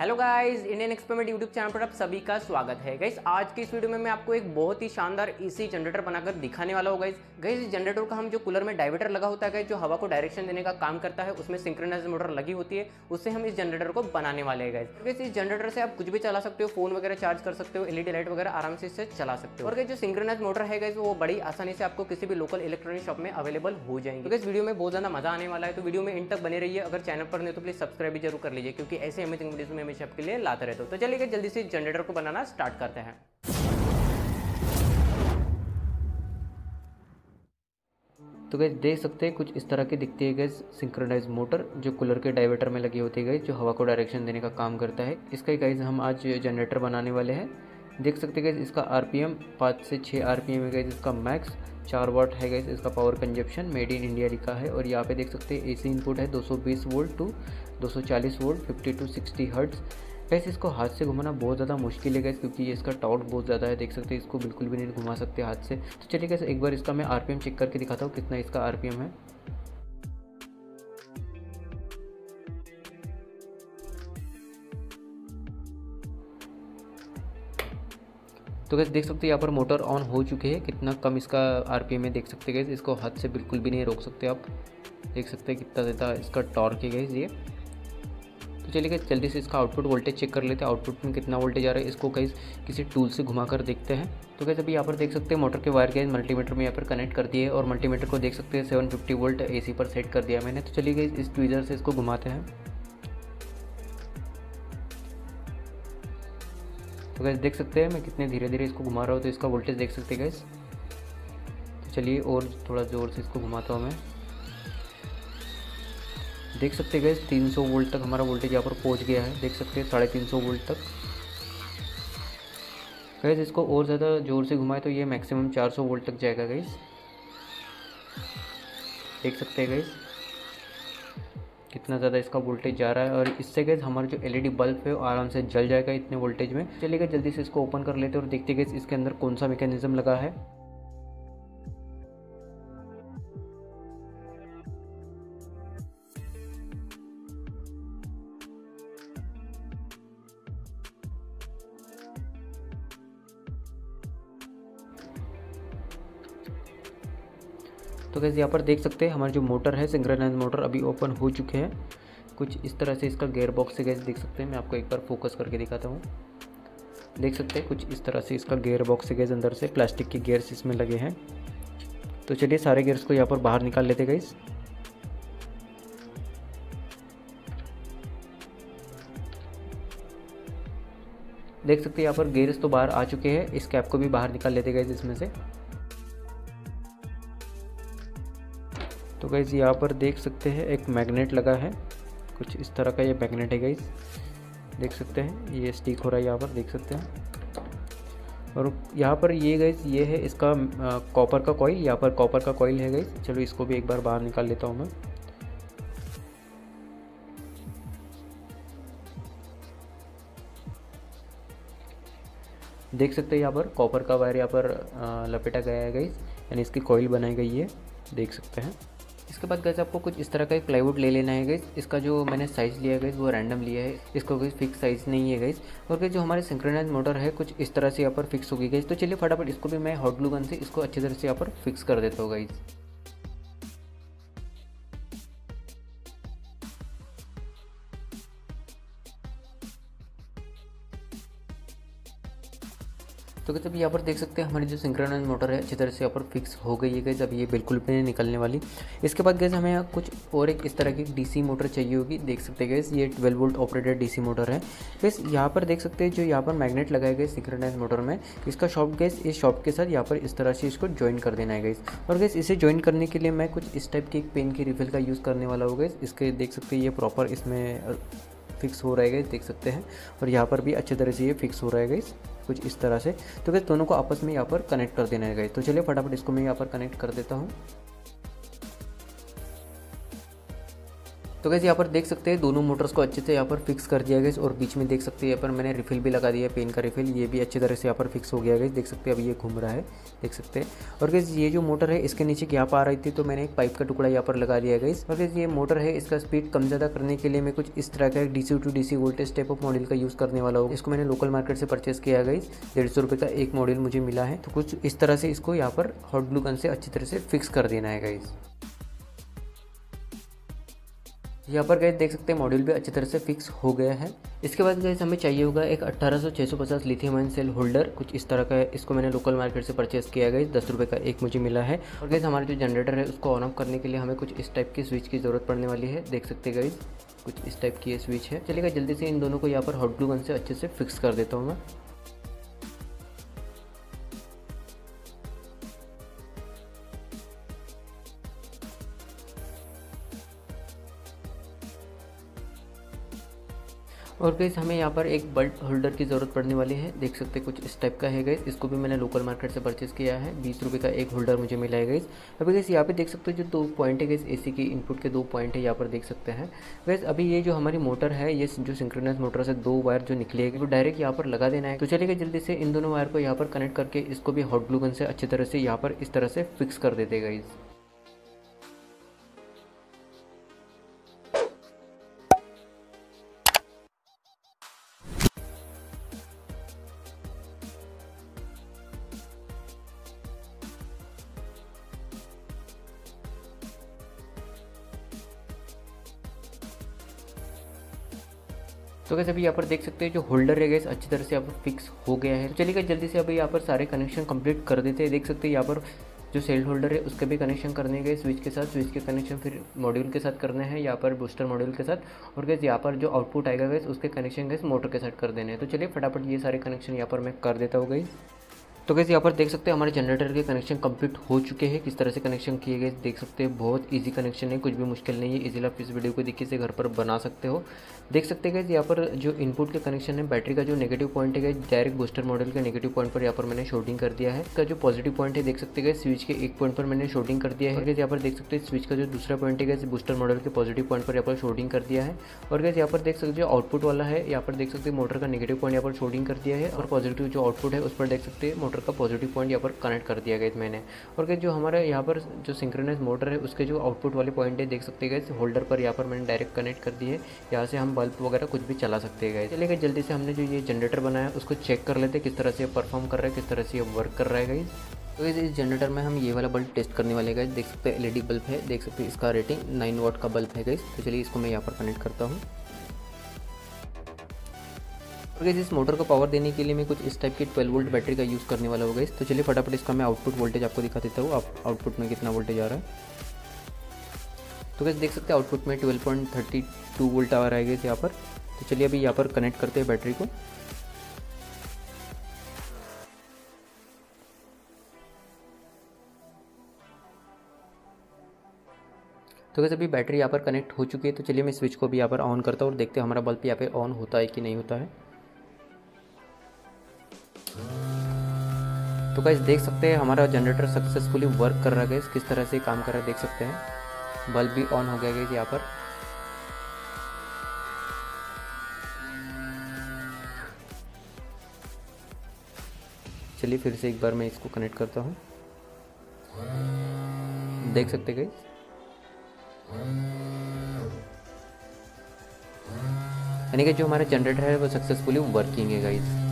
Hello guys, Indian experiment YouTube channel पर आप सभी का स्वागत है। गाइस आज की इस वीडियो में मैं आपको एक बहुत ही शानदार एसी जनरेटर बनाकर दिखाने वाला हूँ। गाइस इस जनरेटर का हम जो कूलर में डाइवर्टर लगा होता है गाइस, जो हवा को डायरेक्शन देने का काम करता है, उसमें सिंक्रोनाइज मोटर लगी होती है, उससे हम इस जनरेटर को बनाने वाले हैं। गाइस इस जनरेटर से आप कुछ भी चला सकते हो, फोन वगैरह चार्ज कर सकते हो, एलईडी लाइट वगैरह आराम से इससे चला सकते हो। और गाइस जो सिंक्रोनाइज मोटर है गाइस वो बड़ी आसानी से आपको किसी भी लोकल इलेक्ट्रॉनिक शॉप में अवेलेबल हो जाएंगे। तो गाइस वीडियो में बहुत ज्यादा मजा आने वाला है, तो वीडियो में इन तक बने रहिए। अगर चैनल पर नहीं तो प्लीज सब्सक्राइब भी जरूर कर लीजिए, क्योंकि ऐसे अमेजिंग वीडियोस में हमेशा आपके लिए लाते रहते हो। तो चलिए जल्दी से जनरेटर को बनाना स्टार्ट करते हैं। तो गैस देख सकते हैं कुछ इस तरह की दिखती है गैस सिंक्रोनाइज मोटर, जो कूलर के डाइवर्टर में लगी होती है गैस, जो हवा को डायरेक्शन देने का काम करता है। इसका ही गैस हम आज जनरेटर बनाने वाले हैं। देख सकते हैं गैस इसका आरपीएम 5 से 6 आरपीएम है गैस, इसका मैक्स 4 वाट है गैस, इसका power consumption made in India लिखा है। और यहाँ पे देख सकते हैं एसी इनपुट है 220 volt to 240 volt 50 to 60 hertz. Guess इसको हाथ से घुमाना बहुत ज़्यादा मुश्किल है गैस, क्योंकि ये इसका टॉर्क बहुत ज़्यादा है। देख सकते हैं इसको बिल्कुल भी नहीं घुमा सकते हाथ से। तो चलिए गैस एक बार इसका मैं आरपीएम चेक करके दिखाता हूँ कितना इसका आरपीएम है। तो गैस देख सकते हैं यहाँ पर मोटर ऑन हो चुके हैं, कितना कम इसका आरपीएम है। देख सकते हैं गैस इसको हाथ से बिल्कुल भी नहीं रोक सकते आप। देख सकते हैं कितना ज़्यादा इसका टॉर्क है गैस ये। तो चलिए गैस जल्दी से इसका आउटपुट वोल्टेज चेक कर लेते हैं, आउटपुट में कितना वोल्टेज आ रहा है। इसको गैस किसी टूल से घुमाकर देखते हैं। तो गैस अभी यहाँ पर देख सकते हैं मोटर के वायर गैस मल्टीमीटर में यहाँ पर कनेक्ट कर दिए, और मल्टीमीटर को देख सकते हैं 750 वोल्ट एसी पर सेट कर दिया मैंने। तो चलिए गैस इस ट्वीजर से इसको घुमाते हैं। तो गैस देख सकते हैं मैं कितने धीरे धीरे इसको घुमा रहा हूँ, तो इसका वोल्टेज देख सकते हैं गैस। तो चलिए और थोड़ा ज़ोर से इसको घुमाता हूँ मैं। देख सकते हैं गैस 300 वोल्ट तक हमारा वोल्टेज यहाँ पर पहुँच गया है। देख सकते हैं 350 वोल्ट तक। गैस इसको और ज़्यादा ज़ोर से घुमाए तो ये मैक्सिमम 400 वोल्ट तक जाएगा गैस। देख सकते हैं गैस कितना ज़्यादा इसका वोल्टेज जा रहा है, और इससे गैस हमारा जो एलईडी बल्ब है वो आराम से जल जाएगा इतने वोल्टेज में। चलिए गैस जल्दी से इसको ओपन कर लेते हैं और देखते गैस इसके अंदर कौन सा मैकेनिज्म लगा है। तो गैस यहाँ पर देख सकते हैं हमारे जो मोटर है सिंक्रोनाइज मोटर अभी ओपन हो चुके हैं। कुछ इस तरह से इसका गियर बॉक्स है गैस, देख सकते हैं। मैं आपको एक बार फोकस करके दिखाता हूँ। देख सकते हैं कुछ इस तरह से इसका गियर बॉक्स है गैस, अंदर से प्लास्टिक के गियर्स इसमें लगे हैं। तो चलिए सारे गियर्स को यहाँ पर बाहर निकाल लेते गैस। देख सकते हैं यहाँ पर गियर्स तो बाहर आ चुके हैं, इस कैप को भी बाहर निकाल लेते गैस इसमें से। तो गाइस यहाँ पर देख सकते हैं एक मैग्नेट लगा है, कुछ इस तरह का ये मैग्नेट है गाइस। देख सकते हैं ये स्टिक हो रहा है यहाँ पर, देख सकते हैं। और यहाँ पर ये गाइस ये है इसका कॉपर का कॉइल, यहाँ पर कॉपर का कॉइल है गाइस। चलो इसको भी एक बार बाहर निकाल लेता हूँ मैं। देख सकते हैं यहाँ पर कॉपर का वायर यहाँ पर लपेटा गया है गाइस, यानी इसकी कॉइल बनाई गई है, देख सकते हैं। इसके बाद गाइस आपको कुछ इस तरह का एक प्लाईवुड ले लेना है गाइस। इसका जो मैंने साइज़ लिया है गाइस वो रैंडम लिया है, इसको कोई फिक्स साइज़ नहीं है गाइस। और गाइस जो हमारे सिंक्रोनाइज मोटर है कुछ इस तरह से यहाँ पर फिक्स होगी गाइस। तो चलिए फटाफट इसको भी मैं हॉट ग्लू गन से इसको अच्छी तरह से यहाँ पर फिक्स कर देता हूँ गाइस। तो गाइस अभी यहाँ पर देख सकते हैं हमारी जो सिंक्रोनाइज मोटर है अच्छी तरह से यहाँ पर फिक्स हो गई है गाइस। अब ये बिल्कुल भी नहीं निकलने वाली। इसके बाद गाइस हमें यहाँ कुछ और एक इस तरह की डीसी मोटर चाहिए होगी। देख सकते हैं गाइस ये 12 वोल्ट ऑपरेटेड डीसी मोटर है गाइस। यहाँ पर देख सकते हैं जो यहाँ पर मैग्नेट लगाया गया सिंक्रोनाइज मोटर में, इसका शॉफ्ट गाइस इस शॉफ्ट के साथ यहाँ पर इस तरह से इसको ज्वाइन कर देना है गाइस। और गाइस इसे ज्वाइन करने के लिए मैं कुछ इस टाइप की एक पेन की रिफिल का यूज़ करने वाला हूँ गाइस। इसके देख सकते हैं ये प्रॉपर इसमें फिक्स हो रहा है गाइस, देख सकते हैं। और यहाँ पर भी अच्छी तरह से ये फिक्स हो रहा है गाइस, कुछ इस तरह से। तो गाइस दोनों को आपस में यहाँ पर कनेक्ट कर देना है गाइस। तो चलिए फटाफट इसको मैं यहाँ पर कनेक्ट कर देता हूँ। तो गैस यहाँ पर देख सकते हैं दोनों मोटर्स को अच्छे से यहाँ पर फिक्स कर दिया गया और बीच में देख सकते हैं यहाँ पर मैंने रिफिल भी लगा दिया है, पेन का रिफिल, ये भी अच्छी तरह से यहाँ पर फिक्स हो गया गैस। देख सकते हैं अभी ये घूम रहा है, देख सकते हैं। और गैस ये जो मोटर है इसके नीचे गैप आ रही थी तो मैंने एक पाइप का टुकड़ा यहाँ पर लगा दिया गैस। और गैस ये मोटर है, इसका स्पीड कम ज़्यादा करने के लिए मैं कुछ इस तरह का एक DC to DC voltage type of model का यूज़ करने वाला हूँ। इसको मैंने लोकल मार्केट से परचेस किया गैस, 150 रुपये का एक मॉडल मुझे मिला है। तो कुछ इस तरह से इसको यहाँ पर हॉट ग्लू गन से अच्छी तरह से फिक्स कर देना है गैस। यहाँ पर गैस देख सकते हैं मॉड्यूल भी अच्छी तरह से फिक्स हो गया है। इसके बाद गैस हमें चाहिए होगा एक 1800-650 लिथियम आयन सेल होल्डर, कुछ इस तरह का है। इसको मैंने लोकल मार्केट से परचेस किया गया, 10 रुपये का एक मुझे मिला है। और गैस हमारा जो जनरेटर है उसको ऑन ऑफ करने के लिए हमें कुछ इस टाइप की स्विच की ज़रूरत पड़ने वाली है। देख सकते हैं गैस कुछ इस टाइप की ये स्विच है। चलिएगा जल्दी से इन दोनों को यहाँ पर हॉट ग्लू गन से अच्छे से फिक्स कर देता हूँ मैं। और गैस हमें यहाँ पर एक बल्ब होल्डर की ज़रूरत पड़ने वाली है। देख सकते हैं कुछ इस टाइप का है गैस। इसको भी मैंने लोकल मार्केट से परचेस किया है, 20 रुपये का एक होल्डर मुझे मिला है गैस। अभी गैस यहाँ पे देख सकते हो जो 2 पॉइंट है गैस, AC की इनपुट के 2 पॉइंट है यहाँ पर देख सकते हैं गैस। अभी ये जो हमारी मोटर है, ये जो सिंक्रोनाइज मोटर से 2 वायर जो निकलेगी वो डायरेक्ट यहाँ पर लगा देना है। तो चलिए जल्दी से इन दोनों वायर को यहाँ पर कनेक्ट करके इसको भी हॉट ग्लू गन से अच्छी तरह से यहाँ पर इस तरह से फिक्स कर देते गैस। तो गैस अभी यहाँ पर देख सकते हैं जो होल्डर है गैस अच्छी तरह से यहाँ पर फिक्स हो गया है। तो चलिए जल्दी से अभी यहाँ पर सारे कनेक्शन कंप्लीट कर देते हैं। देख सकते हैं यहाँ पर जो सेल होल्डर है उसके भी कनेक्शन करने गए स्विच के साथ, स्विच के कनेक्शन फिर मॉड्यूल के साथ करने हैं यहाँ पर बूस्टर मॉड्यूल के साथ। और गैस यहाँ पर जो आउटपुट आएगा गैस उसके कनेक्शन गैस मोटर के साथ कर देने हैं। तो चलिए फटाफट ये सारे कनेक्शन यहाँ पर मैं कर देता हूँ गैस। तो गैस यहाँ पर देख सकते हैं हमारे जनरेटर के कनेक्शन कंप्लीट हो चुके हैं। किस तरह से कनेक्शन किए गए देख सकते हैं, बहुत इजी कनेक्शन है, कुछ भी मुश्किल नहीं है। इजीली आप इस वीडियो को देखिए से घर पर बना सकते हो। देख सकते हैं गैस यहाँ पर जो इनपुट के कनेक्शन है, बैटरी का जो नेगेटिव पॉइंट है गैस डायरेक्ट बूस्टर मॉडल के नेगेटिव पॉइंट पर यहाँ पर मैंने शॉर्टिंग कर दिया है। इसका जो पॉजिटिव पॉइंट है देख सकते हैं स्विच के एक पॉइंट पर मैंने शॉर्टिंग कर दिया है। गैस यहाँ पर देख सकते हैं स्विच का जो दूसरा पॉइंट है गैस बूस्टर मॉडल के पॉजिटिव पॉइंट पर यहाँ पर शॉर्टिंग कर दिया है। और गैस यहाँ पर देख सकते जो आउटपुट वाला है यहाँ पर देख सकते हैं मोटर का नेगेटिव पॉइंट यहाँ पर शॉर्टिंग कर दिया है। और पॉजिटिव जो आउटपुट है उस पर देख सकते हैं मोटर का पॉजिटिव पॉइंट यहाँ पर कनेक्ट कर दिया गया मैंने। और गैस जो हमारा यहाँ पर जो सिंक्रोनाइज मोटर है उसके जो आउटपुट वाले पॉइंट है देख सकते हैं गैस होल्डर पर यहाँ पर मैंने डायरेक्ट कनेक्ट कर दी है। यहाँ से हम बल्ब वगैरह कुछ भी चला सकते हैं गैस। चलिए जल्दी से हमने जो ये जनरेटर बनाया उसको चेक कर लेते हैं किस तरह से ये परफॉर्म कर रहा है, किस तरह से ये वर्क कर रहा है गैस। तो इस जनरेटर में हम ये वाला बल्ब टेस्ट करने वाले गैस। देख सकते हैं LED बल्ब है, देख सकते हैं इसका रेटिंग 9 वाट का बल्ब है गैस। तो चलिए इसको मैं यहाँ पर कनेक्ट करता हूँ। और गैस इस मोटर को पावर देने के लिए मैं कुछ इस टाइप की 12 वोल्ट बैटरी का यूज़ करने वाला हूँ गैस। तो चलिए फटाफट इसका मैं आउटपुट वोल्टेज आपको दिखा देता हूँ, आउटपुट में कितना वोल्टेज आ रहा है। तो गैस देख सकते हैं आउटपुट में 12.32 वोल्ट आ रहा है गैस यहाँ पर। तो चलिए अभी यहाँ पर कनेक्ट करते हैं बैटरी को। तो गैस अभी बैटरी यहाँ पर कनेक्ट हो चुकी है। तो चलिए मैं स्विच को भी यहाँ पर ऑन करता हूँ और देखते हैं हमारा बल्ब यहाँ पे ऑन होता है कि नहीं होता है। तो गैस देख सकते हैं हमारा जनरेटर सक्सेसफुली वर्क कर रहा है गैस। किस तरह से काम कर रहा है देख सकते हैं, बल्ब भी ऑन हो गया गैस यहाँ पर। चलिए फिर से एक बार मैं इसको कनेक्ट करता हूँ, देख सकते हैं गैस। यानी कि जो हमारा जनरेटर है वो सक्सेसफुली वर्किंग है गाइस।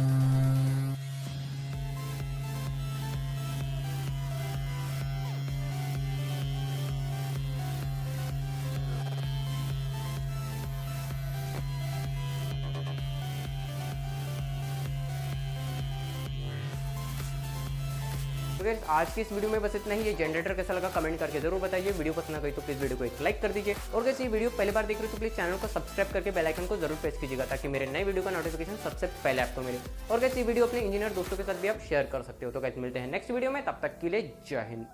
तो गाइस आज की इस वीडियो में बस इतना ही। ये जनरेटर कैसा लगा कमेंट करके जरूर बताइए। वीडियो पसंद आ गई तो प्लीज वीडियो को एक लाइक कर दीजिए। और गाइस ये वीडियो पहली बार देख रहे हो तो प्लीज चैनल को सब्सक्राइब करके बेल आइकन को जरूर प्रेस कीजिएगा ताकि मेरे नए वीडियो का नोटिफिकेशन सबसे पहले आपको मिले। और गाइस ये वीडियो अपने इंजीनियर दोस्तों के साथ भी आप शेयर कर सकते हो। तो गाइस मिलते हैं नेक्स्ट वीडियो में, तब तक के लिए जय हिंद।